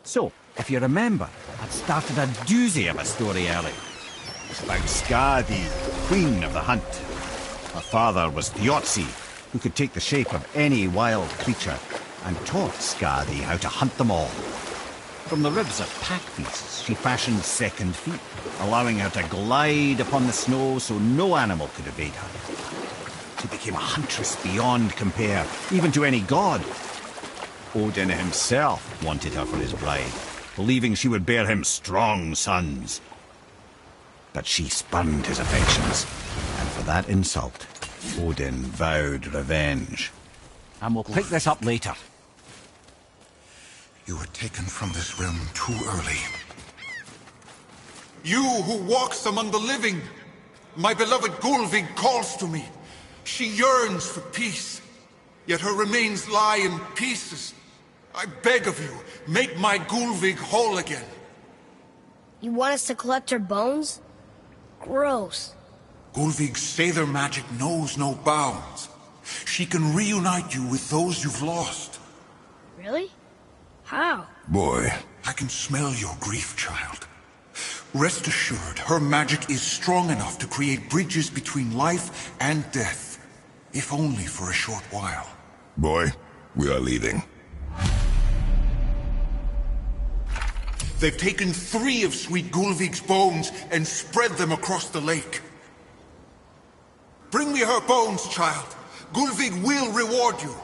So, if you remember, I'd started a doozy of a story early. It's about Skadi, queen of the hunt. Her father was Thiotzi, who could take the shape of any wild creature, and taught Skadi how to hunt them all. From the ribs of pack beasts, she fashioned second feet, allowing her to glide upon the snow so no animal could evade her. She became a huntress beyond compare, even to any god. Odin himself wanted her for his bride, believing she would bear him strong sons. But she spurned his affections, and for that insult, Odin vowed revenge. And we'll pick this up later. You were taken from this realm too early. You who walks among the living, my beloved Gulvig calls to me. She yearns for peace, yet her remains lie in pieces. I beg of you, make my Gulvig whole again. You want us to collect her bones? Gross. Gulvig's Seidr magic knows no bounds. She can reunite you with those you've lost. Really? How? Boy. I can smell your grief, child. Rest assured, her magic is strong enough to create bridges between life and death, if only for a short while. Boy, we are leaving. They've taken 3 of sweet Gulvig's bones and spread them across the lake. Bring me her bones, child. Gulvig will reward you.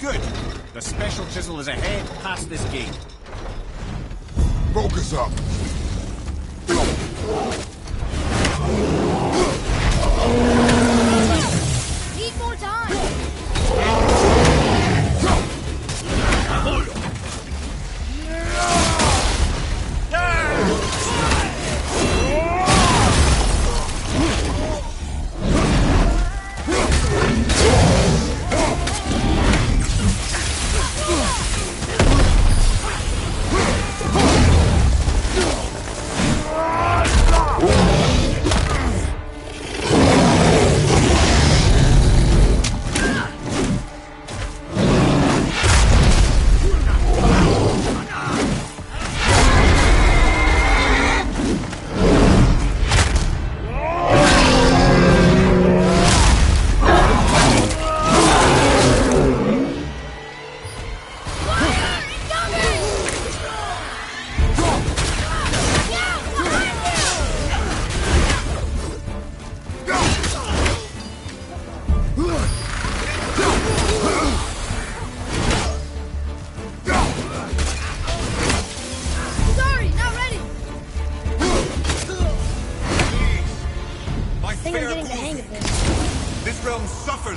Good. The special chisel is ahead past this gate. Focus up. Need more time!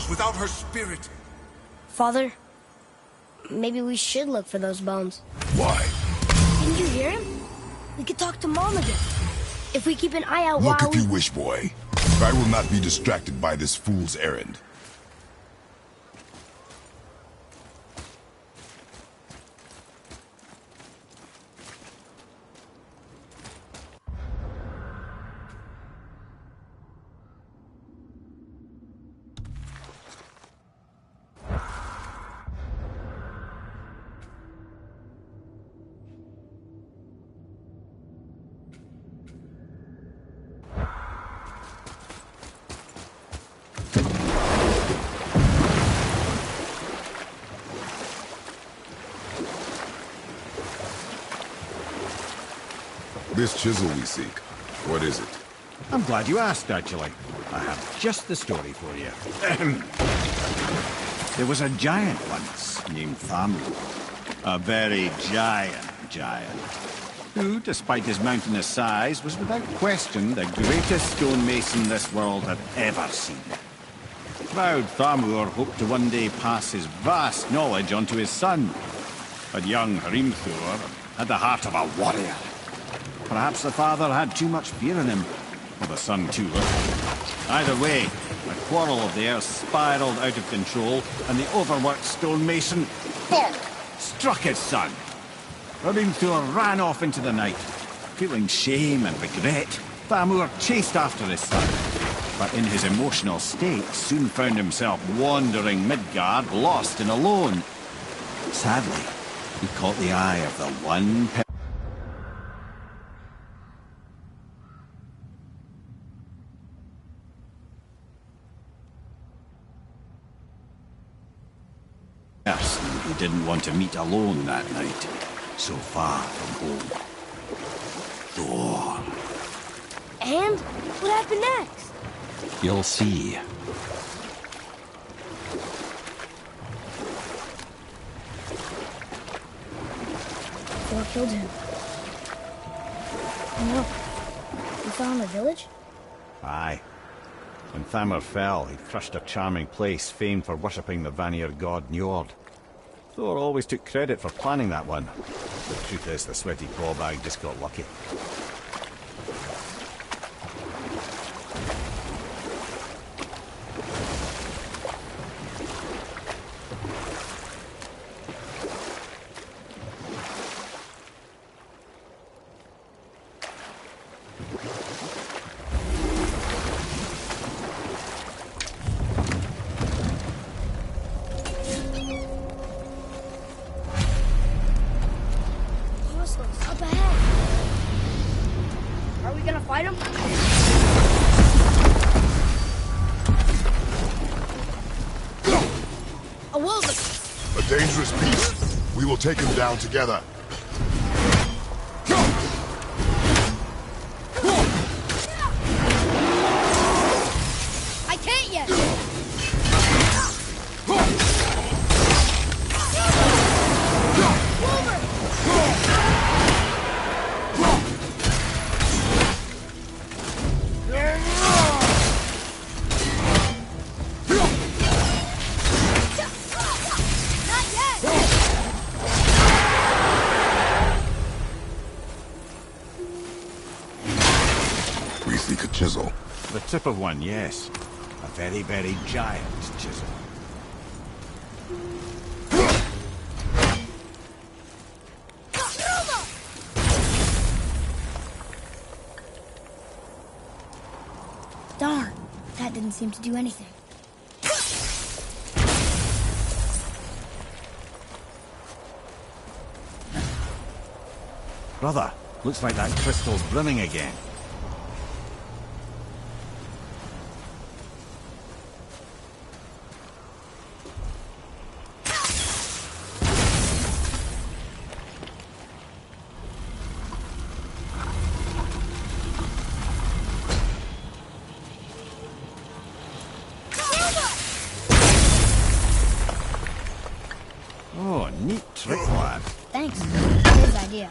Without her spirit. Father, maybe we should look for those bones. Why? Didn't you hear him? We could talk to Mom again. If we keep an eye out Look while if you wish, boy. I will not be distracted by this fool's errand. This chisel we seek, what is it? I'm glad you asked, actually. I have just the story for you. There was a giant once named Thamur. A very giant, who, despite his mountainous size, was without question the greatest stonemason this world had ever seen. Proud Thamur hoped to one day pass his vast knowledge on to his son. But young Hrimthur had the heart of a warrior. Perhaps the father had too much fear in him, or the son too little. Either way, a quarrel of theirs spiraled out of control, and the overworked stonemason, bonk, struck his son. Hrimthur ran off into the night. Feeling shame and regret, Thamur chased after his son, but in his emotional state soon found himself wandering Midgard, lost and alone. Sadly, he caught the eye of the one person he didn't want to meet alone that night, so far from home. Thor. And what happened next? You'll see. Thor killed him. No. We found the village? Aye. When Thamur fell, he crushed a charming place famed for worshipping the Vanir god Njord. Thor always took credit for planning that one. The truth is, the sweaty clawbag just got lucky. Up ahead. Are we gonna fight him? A wildebeest. A dangerous beast. We will take him down together. I can't yet. We seek a chisel. The tip of one, yes. A very giant chisel. Darn, that didn't seem to do anything. Brother, looks like that crystal's brimming again. Oh, neat trick, lad. Thanks. Good idea.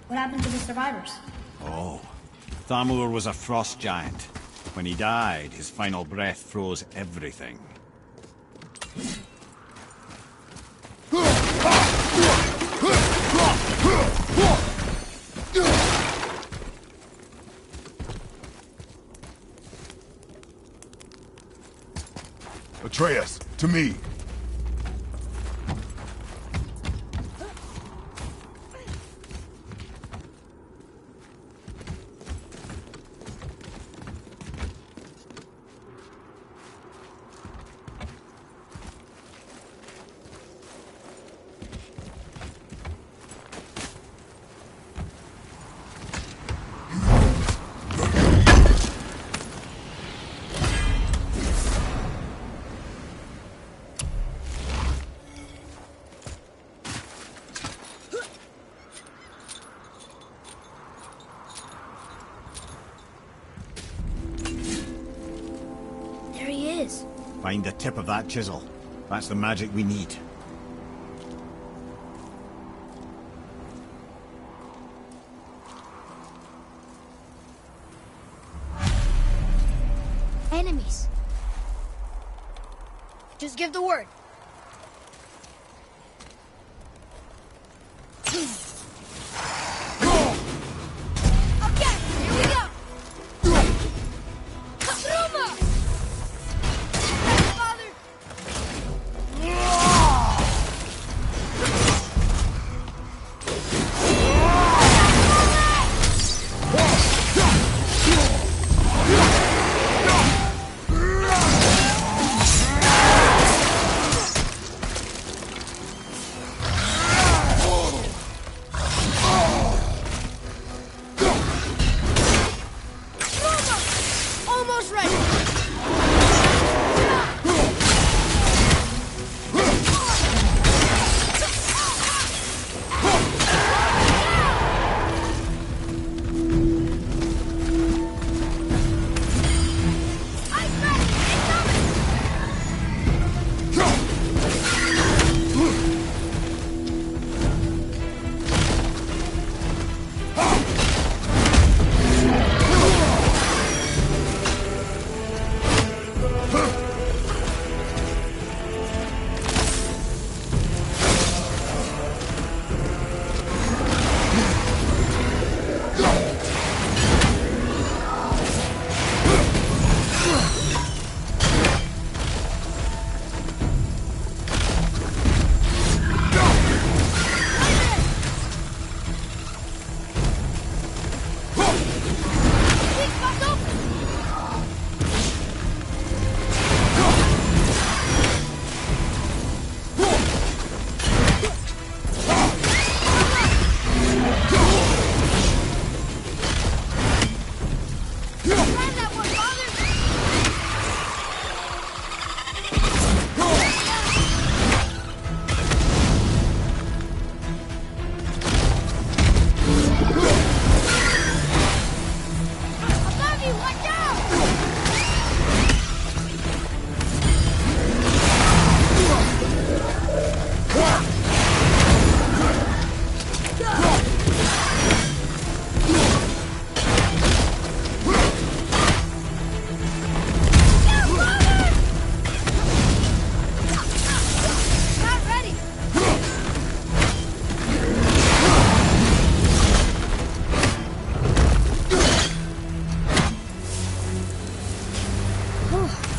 What happened to the survivors? Oh, Thamur was a frost giant. When he died, his final breath froze everything. Atreus, to me. Find the tip of that chisel. That's the magic we need. Enemies. Just give the word. Okay, here we go. Katruma! Father! Almost ready.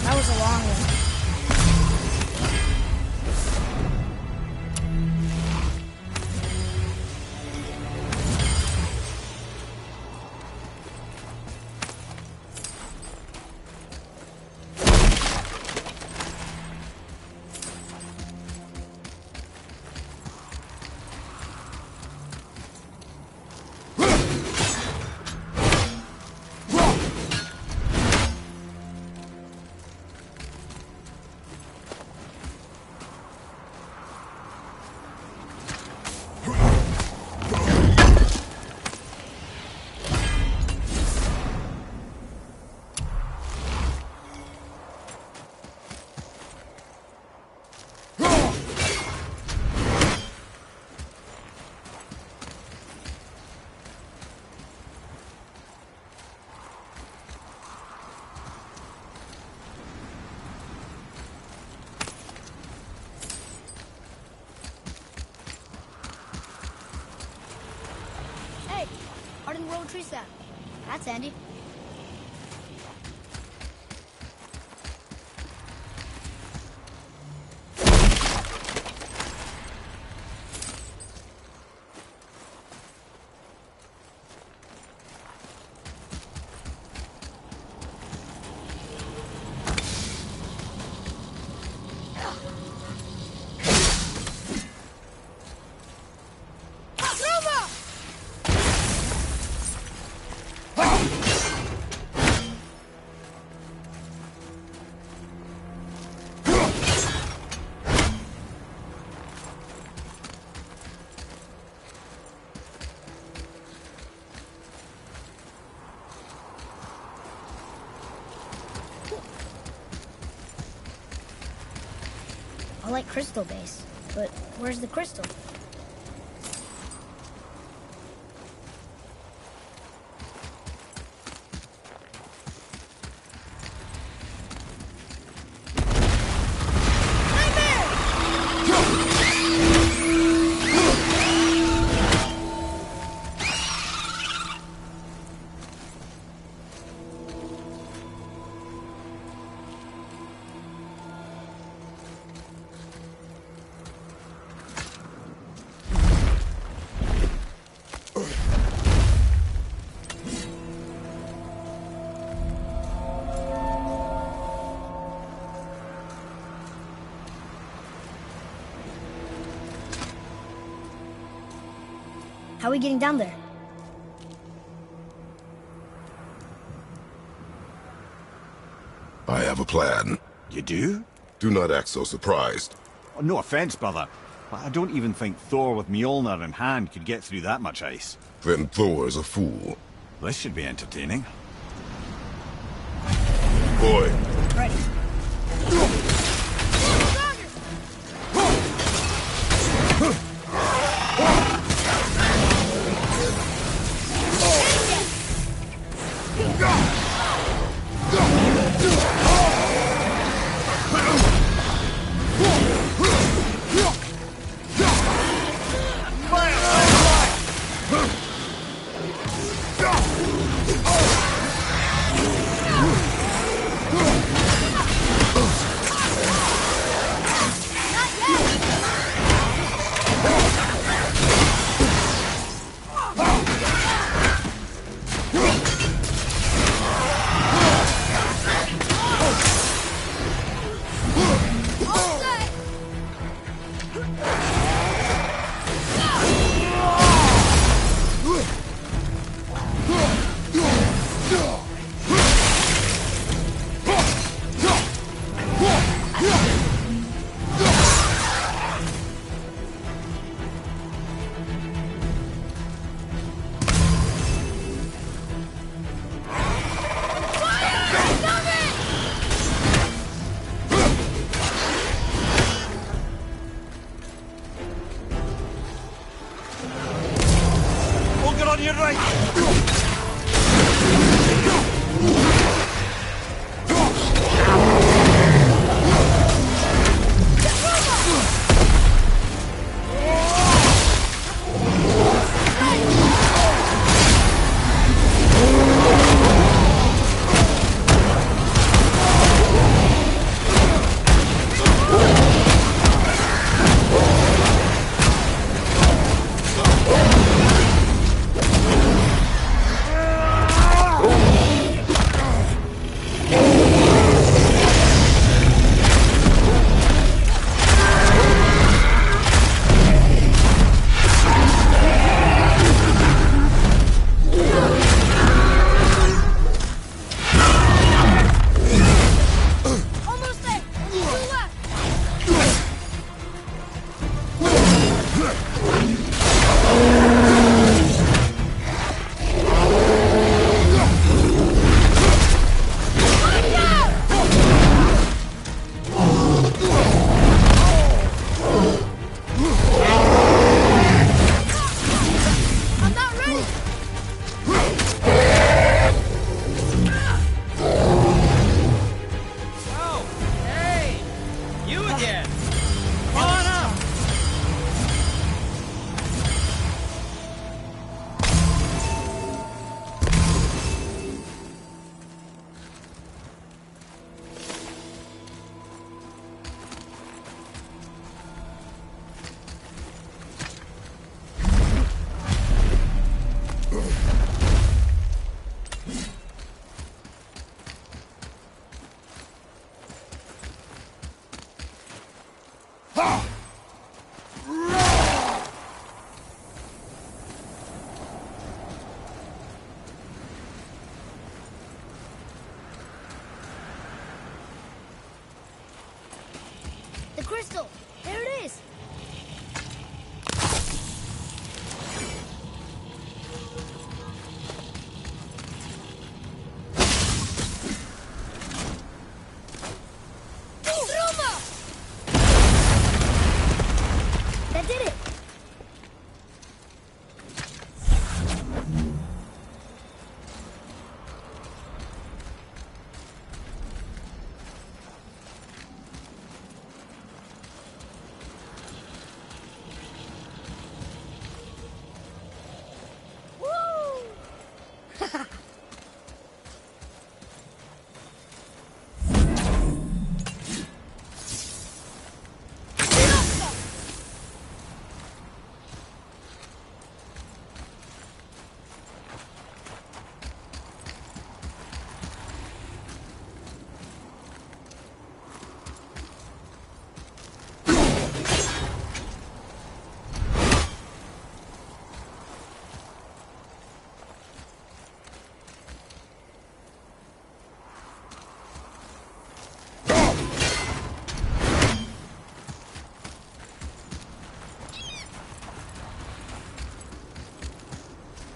That was a long one. Garden road trees that. That's handy. like crystal base, but where's the crystal? How are we getting down there? I have a plan. You do? Do not act so surprised. Oh, no offense, brother, but I don't even think Thor with Mjolnir in hand could get through that much ice. Then Thor's a fool. This should be entertaining. Boy, Ready. On your right!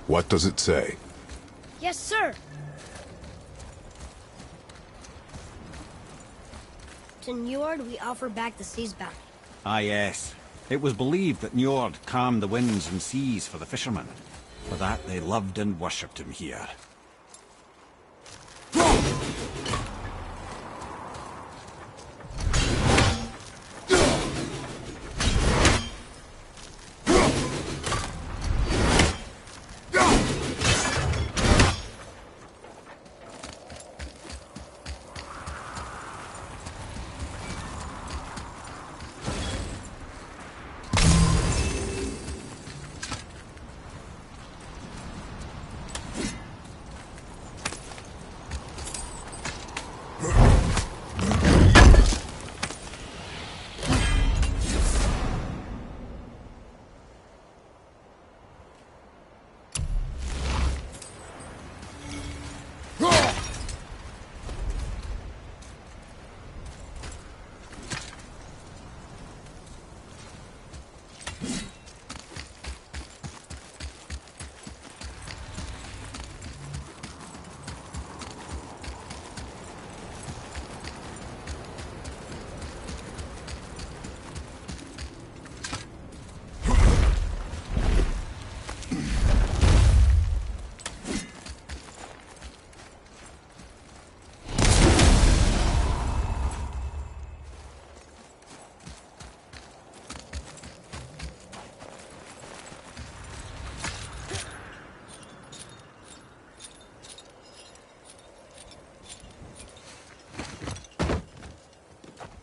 What does it say? Yes, sir. To Njord, we offer back the sea's bounty. Ah, yes. It was believed that Njord calmed the winds and seas for the fishermen. For that, they loved and worshipped him here.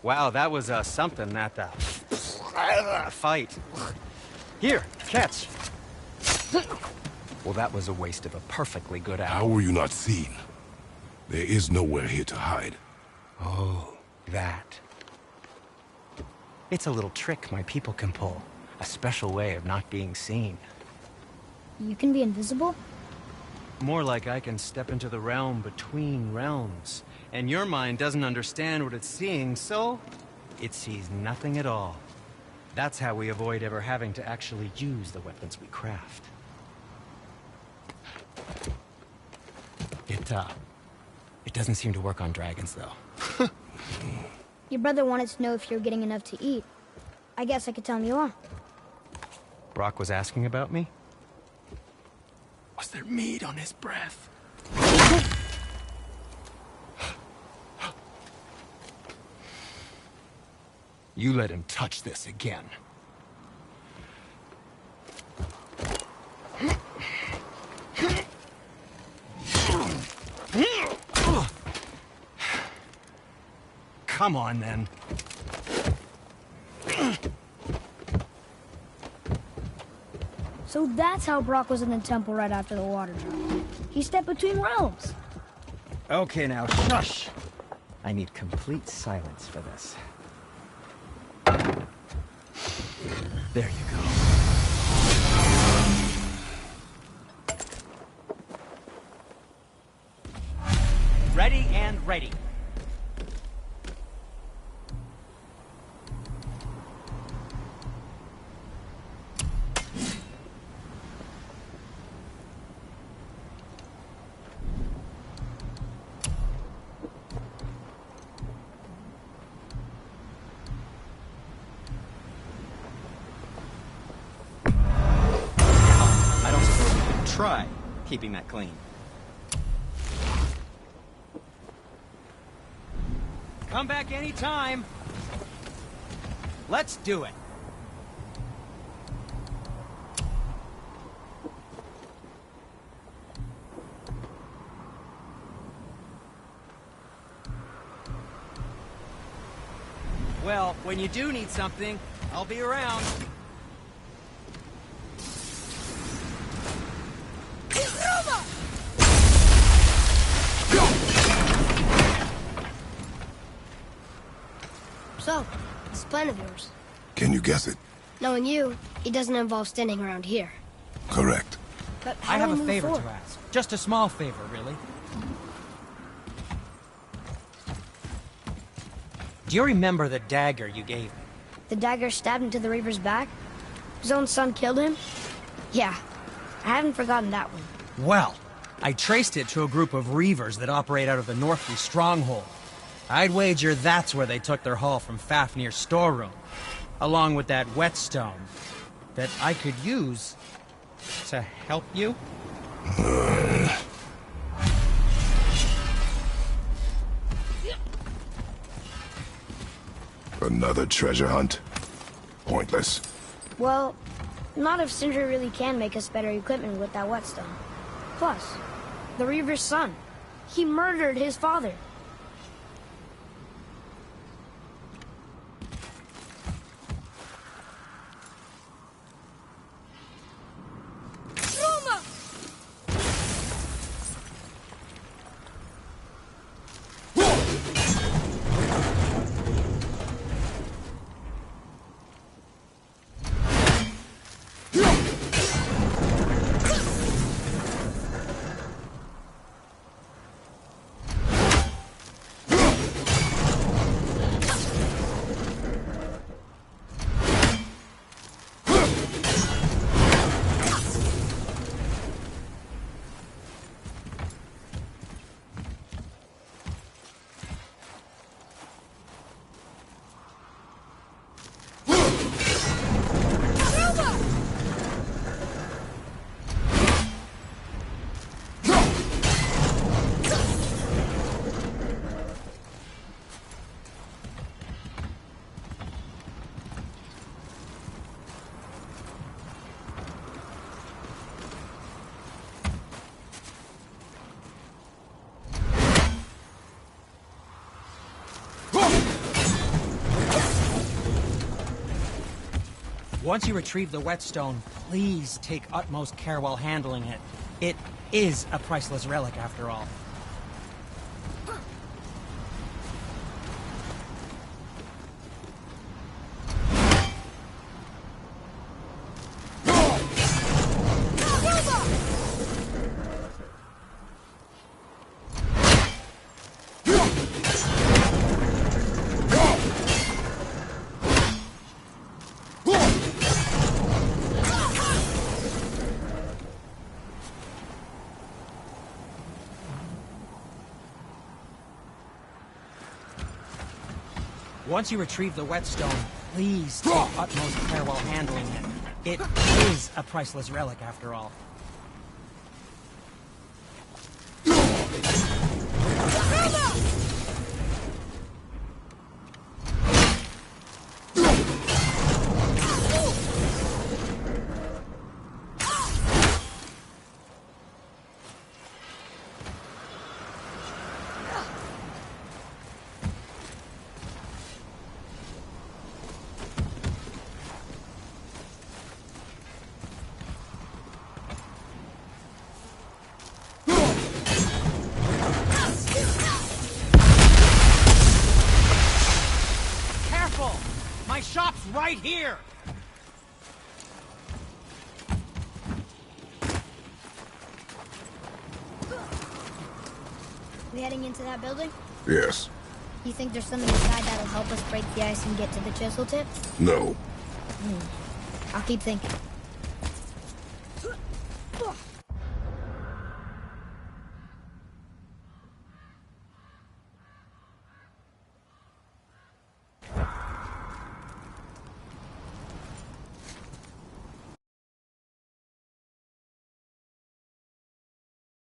Wow, that was something, that fight. Here, catch. Well, that was a waste of a perfectly good How apple. were you not seen? There is nowhere here to hide. Oh, that. It's a little trick my people can pull. A special way of not being seen. You can be invisible? More like I can step into the realm between realms. And your mind doesn't understand what it's seeing, so it sees nothing at all. That's how we avoid ever having to actually use the weapons we craft. It doesn't seem to work on dragons, though. Your brother wanted to know if you're getting enough to eat. I guess I could tell him you are. Brock was asking about me? Was there meat on his breath? You let him touch this again. Come on, then. So that's how Brock was in the temple right after the water dropped. He stepped between realms. Okay, now, shush! I need complete silence for this. There you go. Ready and ready. Try keeping that clean. Come back anytime. Let's do it. Well, when you do need something, I'll be around. So, this plan of yours. Can you guess it? Knowing you, it doesn't involve standing around here. Correct. But I how have do a we move favor forward? to ask. Just a small favor, really. Do you remember the dagger you gave me? The dagger stabbed into the Reaver's back? His own son killed him? Yeah. I haven't forgotten that one. Well, I traced it to a group of reavers that operate out of the Northby stronghold. I'd wager that's where they took their haul from Fafnir's storeroom, along with that whetstone that I could use to help you. Another treasure hunt? Pointless. Well, not if Sindri really can make us better equipment with that whetstone. Plus, the Reaver's son. He murdered his father. Once you retrieve the whetstone, please take utmost care while handling it. It is a priceless relic, after all. Once you retrieve the whetstone, please take utmost care while handling it. It is a priceless relic, after all. My shop's right here! We heading into that building? Yes. You think there's something inside that'll help us break the ice and get to the chisel tip? No. I'll keep thinking.